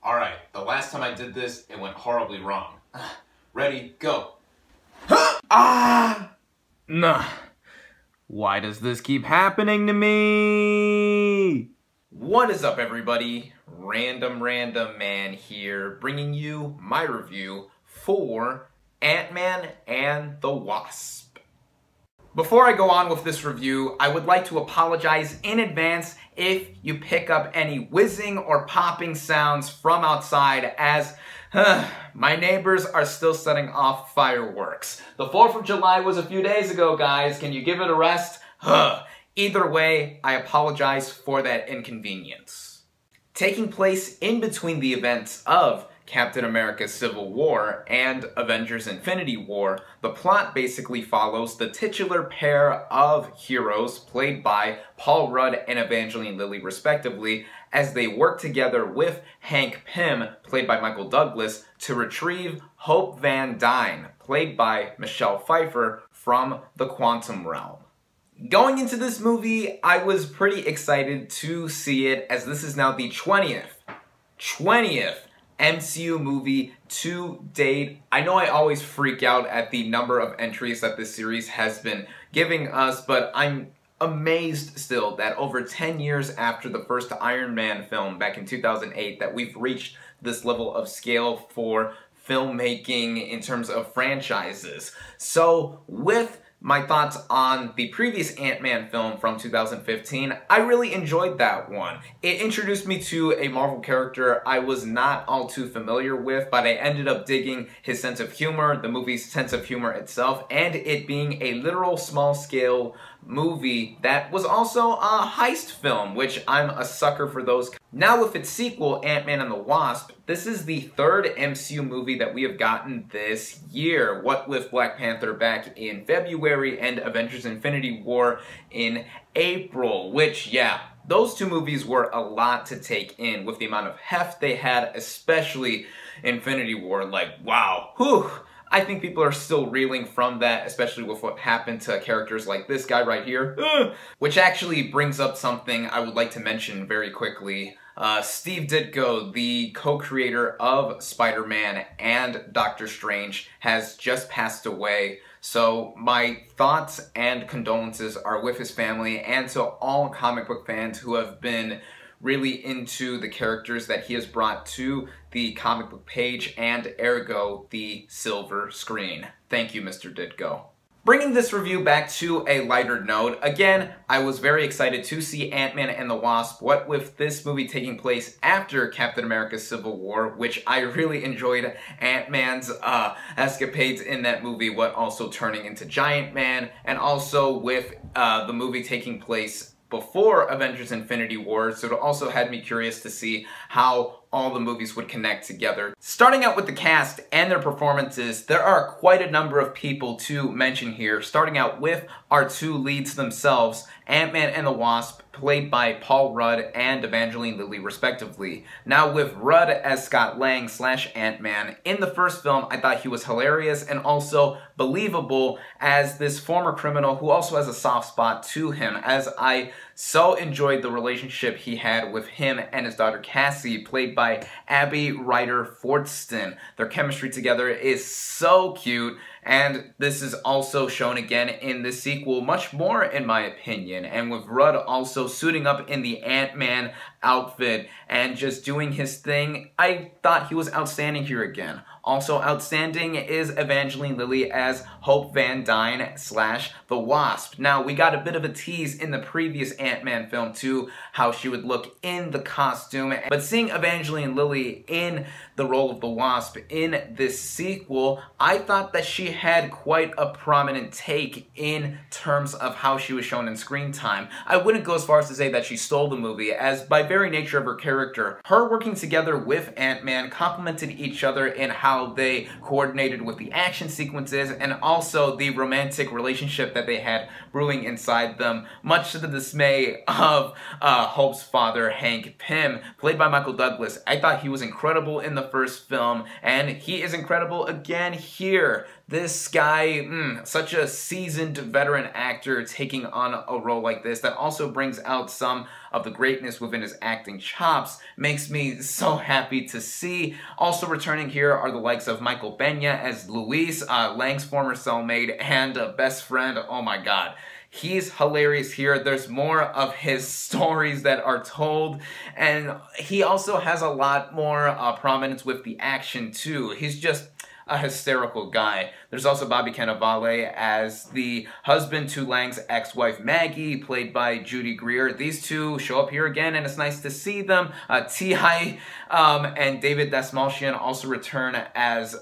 Alright, the last time I did this, it went horribly wrong. Ready, go. Nah. Why does this keep happening to me? What is up, everybody? RandomRandomMan here, bringing you my review for Ant-Man and the Wasp. Before I go on with this review, I would like to apologize in advance if you pick up any whizzing or popping sounds from outside, as my neighbors are still setting off fireworks. The 4th of July was a few days ago, guys. Can you give it a rest? Either way, I apologize for that inconvenience. Taking place in between the events of Captain America Civil War and Avengers Infinity War, the plot basically follows the titular pair of heroes played by Paul Rudd and Evangeline Lilly respectively as they work together with Hank Pym, played by Michael Douglas, to retrieve Hope Van Dyne, played by Michelle Pfeiffer, from the quantum realm. Going into this movie, I was pretty excited to see it, as this is now the 20th MCU movie to date. I know I always freak out at the number of entries that this series has been giving us, but I'm amazed still that over 10 years after the first Iron Man film back in 2008 that we've reached this level of scale for filmmaking in terms of franchises. So with my thoughts on the previous Ant-Man film from 2015, I really enjoyed that one. It introduced me to a Marvel character I was not all too familiar with, but I ended up digging his sense of humor, the movie's sense of humor itself, and it being a literal small-scale movie that was also a heist film, which I'm a sucker for those. Now with its sequel, Ant-Man and the Wasp, this is the third MCU movie that we have gotten this year. What with Black Panther back in February and Avengers Infinity War in April, which, yeah, those two movies were a lot to take in with the amount of heft they had, especially Infinity War. Like, wow, whew. I think people are still reeling from that, especially with what happened to characters like this guy right here. Which actually brings up something I would like to mention very quickly. Steve Ditko, the co-creator of Spider-Man and Doctor Strange, has just passed away. So my thoughts and condolences are with his family and to all comic book fans who have been really into the characters that he has brought to the comic book page and ergo the silver screen. Thank you, Mr. Ditko. Bringing this review back to a lighter note, again, I was very excited to see Ant-Man and the Wasp, what with this movie taking place after Captain America Civil War, which I really enjoyed Ant-Man's escapades in that movie, what also turning into Giant Man, and also with the movie taking place before Avengers Infinity War, so it also had me curious to see how all the movies would connect together. Starting out with the cast and their performances, there are quite a number of people to mention here, starting out with our two leads themselves, Ant-Man and the Wasp, played by Paul Rudd and Evangeline Lilly respectively. Now with Rudd as Scott Lang / Ant-Man, in the first film I thought he was hilarious and also believable as this former criminal who also has a soft spot to him, as I so enjoyed the relationship he had with him and his daughter Cassie, played by Abby Ryder-Fordston. Their chemistry together is so cute, and this is also shown again in the sequel much more in my opinion, and with Rudd also suiting up in the Ant-Man outfit and just doing his thing, I thought he was outstanding here again. Also outstanding is Evangeline Lilly as Hope Van Dyne / the Wasp. Now, we got a bit of a tease in the previous Ant-Man film too, how she would look in the costume, but seeing Evangeline Lilly in the role of the Wasp in this sequel, I thought that she had quite a prominent take in terms of how she was shown in screen time. I wouldn't go as far as to say that she stole the movie, as by very nature of her character, her working together with Ant-Man complemented each other in how they coordinated with the action sequences and also the romantic relationship that they had brewing inside them, much to the dismay of Hope's father, Hank Pym, played by Michael Douglas. I thought he was incredible in the first film, and he is incredible again here. This guy, such a seasoned veteran actor taking on a role like this that also brings out some of the greatness within his acting chops makes me so happy to see. Also returning here are the likes of Michael Pena as Luis, Lang's former cellmate and best friend. Oh my god. He's hilarious here. There's more of his stories that are told, and he also has a lot more prominence with the action too. He's just a hysterical guy. There's also Bobby Cannavale as the husband to Lang's ex-wife Maggie, played by Judy Greer. These two show up here again, and it's nice to see them. T.I. And David Dastmalchian also return as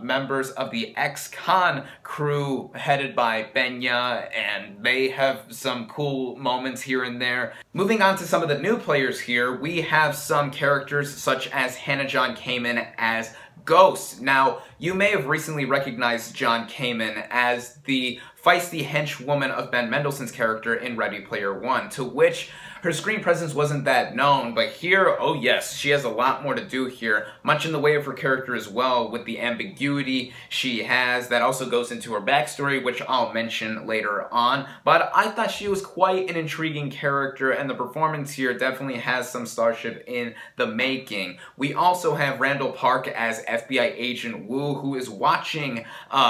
members of the ex-con crew headed by Benya, and they have some cool moments here and there. Moving on to some of the new players here, we have some characters such as Hannah John Kamen as Ghost. Now, you may have recently recognized John Kamen as the feisty henchwoman of Ben Mendelsohn's character in Ready Player One, to which her screen presence wasn't that known, but here, oh yes, she has a lot more to do here, much in the way of her character as well, with the ambiguity she has that also goes into her backstory, which I'll mention later on. But I thought she was quite an intriguing character, and the performance here definitely has some starship in the making. We also have Randall Park as FBI Agent Wu, who is watching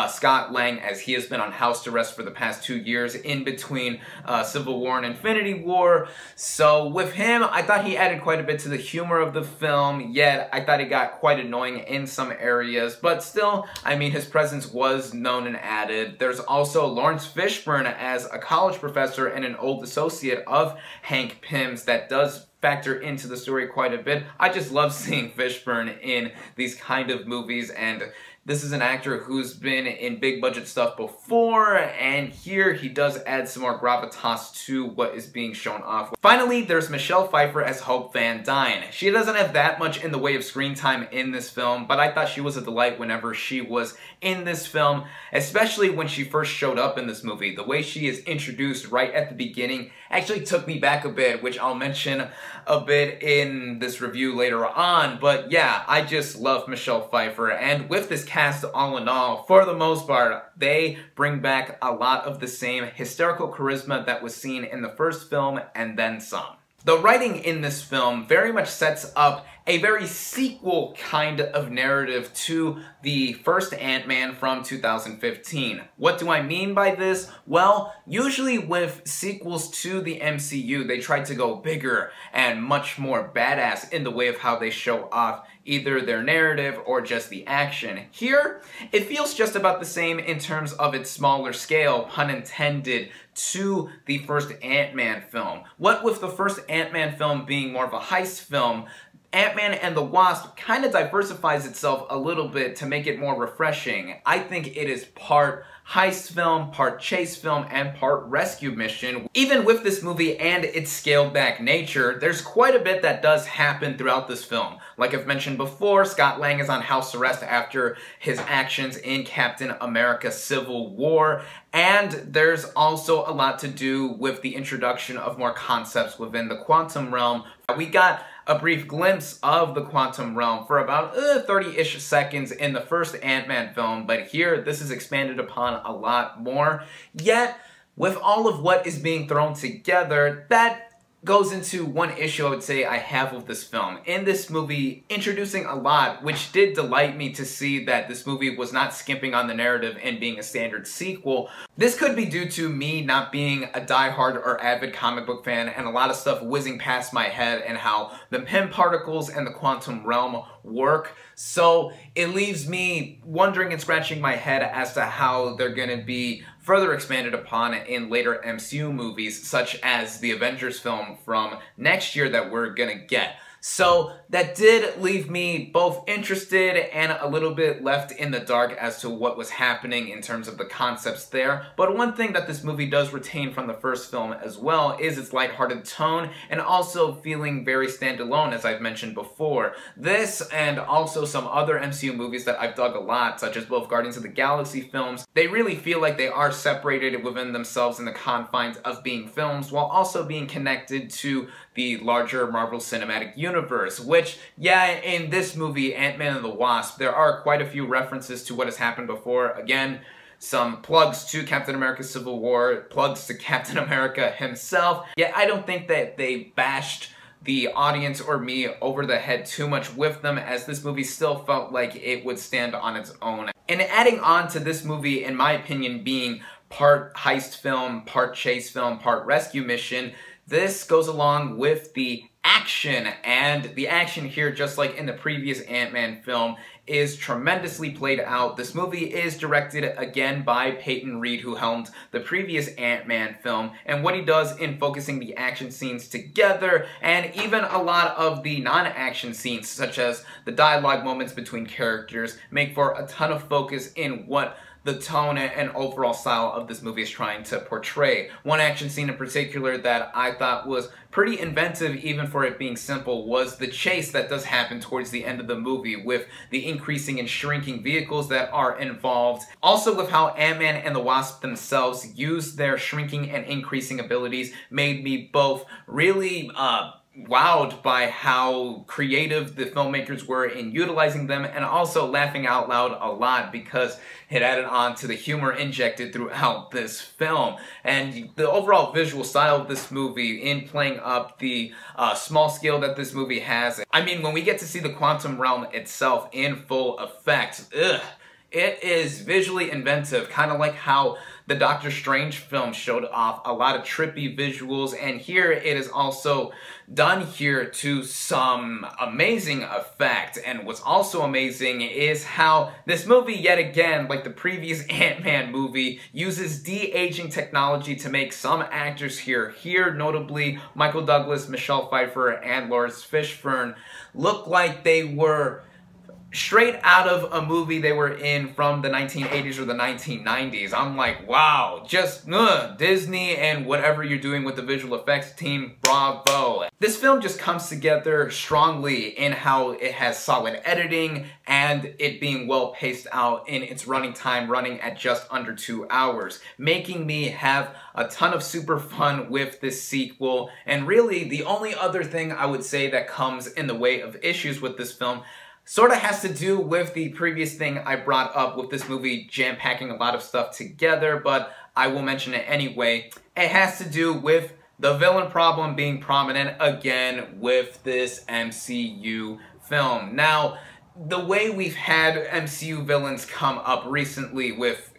Scott Lang as he has been on house arrest for the past 2 years in between Civil War and Infinity War. So with him, I thought he added quite a bit to the humor of the film, yet I thought it got quite annoying in some areas, but still, I mean, his presence was known and added. There's also Lawrence Fishburne as a college professor and an old associate of Hank Pym's that does factor into the story quite a bit. I just love seeing Fishburne in these kind of movies, and this is an actor who's been in big budget stuff before, and here he does add some more gravitas to what is being shown off. Finally, there's Michelle Pfeiffer as Hope Van Dyne. She doesn't have that much in the way of screen time in this film, but I thought she was a delight whenever she was in this film, especially when she first showed up in this movie. The way she is introduced right at the beginning actually took me back a bit, which I'll mention a bit in this review later on, but yeah, I just love Michelle Pfeiffer, and with this cast all in all, for the most part, they bring back a lot of the same hysterical charisma that was seen in the first film and then some. The writing in this film very much sets up a very sequel kind of narrative to the first Ant-Man from 2015. What do I mean by this? Well, usually with sequels to the MCU, they try to go bigger and much more badass in the way of how they show off either their narrative or just the action. Here, it feels just about the same in terms of its smaller scale, pun intended, to the first Ant-Man film. What with the first Ant-Man film being more of a heist film, Ant-Man and the Wasp kind of diversifies itself a little bit to make it more refreshing. I think it is part heist film, part chase film, and part rescue mission. Even with this movie and its scaled back nature, there's quite a bit that does happen throughout this film. Like I've mentioned before, Scott Lang is on house arrest after his actions in Captain America Civil War, and there's also a lot to do with the introduction of more concepts within the quantum realm. We got a brief glimpse of the quantum realm for about 30-ish seconds in the first Ant-Man film, but here this is expanded upon a lot more. Yet, with all of what is being thrown together, that goes into one issue I would say I have with this film. In this movie, introducing a lot, which did delight me to see that this movie was not skimping on the narrative and being a standard sequel. This could be due to me not being a diehard or avid comic book fan and a lot of stuff whizzing past my head and how the Pym particles and the quantum realm work. So it leaves me wondering and scratching my head as to how they're gonna be further expanded upon in later MCU movies, such as the Avengers film from next year that we're gonna get. So that did leave me both interested and a little bit left in the dark as to what was happening in terms of the concepts there. But one thing that this movie does retain from the first film as well is its lighthearted tone and also feeling very standalone, as I've mentioned before. This and also some other MCU movies that I've dug a lot, such as both Guardians of the Galaxy films, they really feel like they are separated within themselves in the confines of being films while also being connected to the larger Marvel Cinematic Universe. universe, which, yeah, in this movie, Ant-Man and the Wasp, there are quite a few references to what has happened before. Again, some plugs to Captain America Civil War, plugs to Captain America himself. Yet I don't think that they bashed the audience or me over the head too much with them, as this movie still felt like it would stand on its own. And adding on to this movie, in my opinion, being part heist film, part chase film, part rescue mission, this goes along with the action, and the action here, just like in the previous Ant-Man film, is tremendously played out. This movie is directed again by Peyton Reed, who helmed the previous Ant-Man film, and what he does in focusing the action scenes together, and even a lot of the non-action scenes, such as the dialogue moments between characters, make for a ton of focus in what the tone and overall style of this movie is trying to portray. One action scene in particular that I thought was pretty inventive, even for it being simple, was the chase that does happen towards the end of the movie, with the increasing and shrinking vehicles that are involved. Also with how Ant-Man and the Wasp themselves use their shrinking and increasing abilities made me both really wowed by how creative the filmmakers were in utilizing them, and also laughing out loud a lot because it added on to the humor injected throughout this film. And the overall visual style of this movie, in playing up the small scale that this movie has. I mean, when we get to see the quantum realm itself in full effect, it is visually inventive, kind of like how the Doctor Strange film showed off a lot of trippy visuals, and here it is also done here to some amazing effect. And what's also amazing is how this movie, yet again, like the previous Ant-Man movie, uses de-aging technology to make some actors here notably Michael Douglas, Michelle Pfeiffer, and Lawrence Fishburne, look like they were straight out of a movie they were in from the 1980s or the 1990s. I'm like, wow, just Disney and whatever you're doing with the visual effects team, bravo. This film just comes together strongly in how it has solid editing and it being well paced out in its running time, running at just under 2 hours, making me have a ton of super fun with this sequel. And really, the only other thing I would say that comes in the way of issues with this film sort of has to do with the previous thing I brought up with this movie jam-packing a lot of stuff together, but I will mention it anyway. It has to do with the villain problem being prominent again with this MCU film. Now, the way we've had MCU villains come up recently with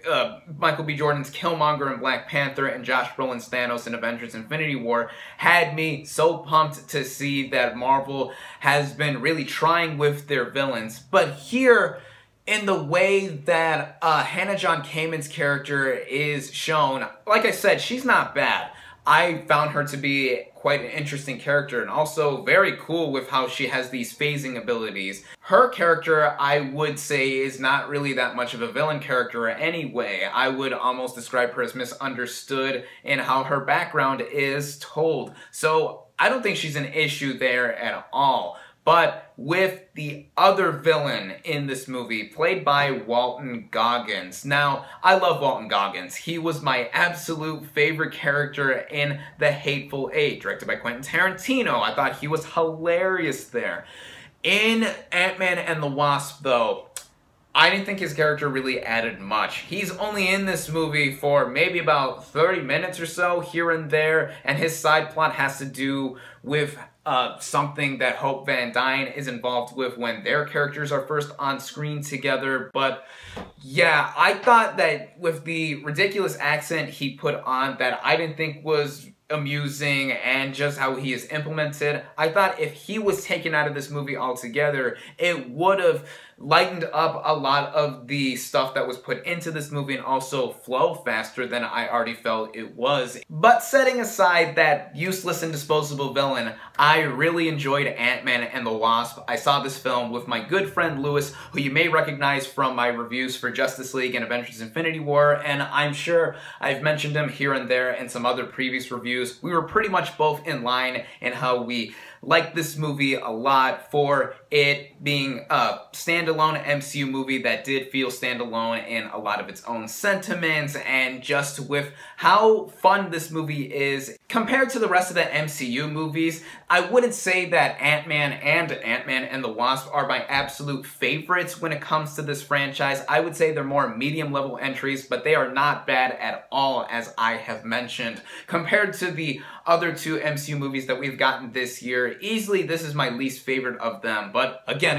Michael B. Jordan's Killmonger in Black Panther and Josh Brolin's Thanos in Avengers Infinity War had me so pumped to see that Marvel has been really trying with their villains. But here, in the way that Hannah John Kamen's character is shown, like I said, she's not bad. I found her to be quite an interesting character, and also very cool with how she has these phasing abilities. Her character, I would say, is not really that much of a villain character anyway. I would almost describe her as misunderstood in how her background is told. So I don't think she's an issue there at all. But with the other villain in this movie, played by Walton Goggins. Now, I love Walton Goggins. He was my absolute favorite character in The Hateful Eight, directed by Quentin Tarantino. I thought he was hilarious there. In Ant-Man and the Wasp, though, I didn't think his character really added much. He's only in this movie for maybe about 30 minutes or so, here and there, and his side plot has to do with something that Hope Van Dyne is involved with when their characters are first on screen together. But yeah, I thought that with the ridiculous accent he put on that I didn't think was amusing, and just how he is implemented, I thought if he was taken out of this movie altogether, it would have lightened up a lot of the stuff that was put into this movie and also flow faster than I already felt it was. But setting aside that useless and disposable villain, I really enjoyed Ant-Man and the Wasp. I saw this film with my good friend Lewis, who you may recognize from my reviews for Justice League and Avengers Infinity War, and I'm sure I've mentioned him here and there in some other previous reviews. We were pretty much both in line in how we like this movie a lot for it being a standalone MCU movie that did feel standalone in a lot of its own sentiments, and just with how fun this movie is compared to the rest of the MCU movies. I wouldn't say that Ant-Man and the Wasp are my absolute favorites when it comes to this franchise. I would say they're more medium-level entries, but they are not bad at all, as I have mentioned. Compared to the other two MCU movies that we've gotten this year, easily this is my least favorite of them. But again,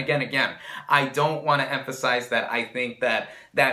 I don't want to emphasize that I think that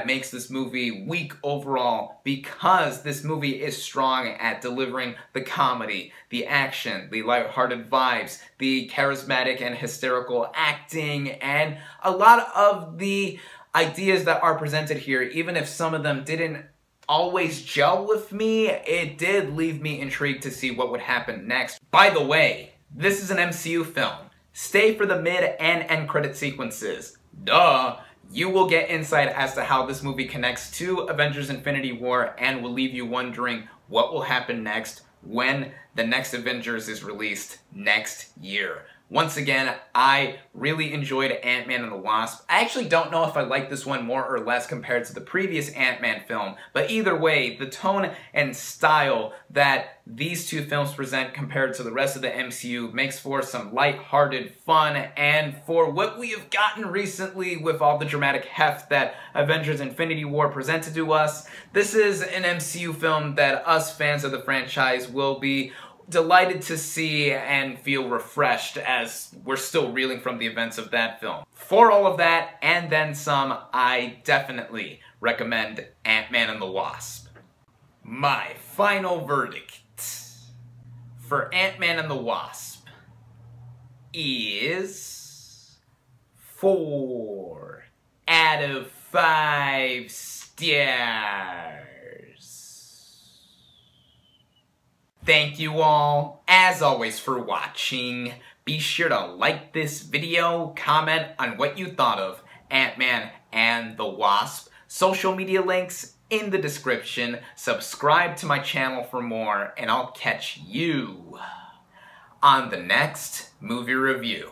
makes this movie weak overall, because this movie is strong at delivering the comedy, the action, the lighthearted vibes, the charismatic and hysterical acting, and a lot of the ideas that are presented here. Even if some of them didn't always gel with me, it did leave me intrigued to see what would happen next. By the way, this is an MCU film. Stay for the mid and end credit sequences. Duh! You will get insight as to how this movie connects to Avengers Infinity War, and will leave you wondering what will happen next when the next Avengers is released next year. Once again, I really enjoyed Ant-Man and the Wasp. I actually don't know if I like this one more or less compared to the previous Ant-Man film, but either way, the tone and style that these two films present compared to the rest of the MCU makes for some light-hearted fun, and for what we have gotten recently with all the dramatic heft that Avengers Infinity War presented to us, this is an MCU film that us fans of the franchise will be delighted to see and feel refreshed, as we're still reeling from the events of that film. For all of that and then some, I definitely recommend Ant-Man and the Wasp. My final verdict for Ant-Man and the Wasp is 4 out of 5 stars. Thank you all, as always, for watching. Be sure to like this video, comment on what you thought of Ant-Man and the Wasp. Social media links in the description. Subscribe to my channel for more, and I'll catch you on the next movie review.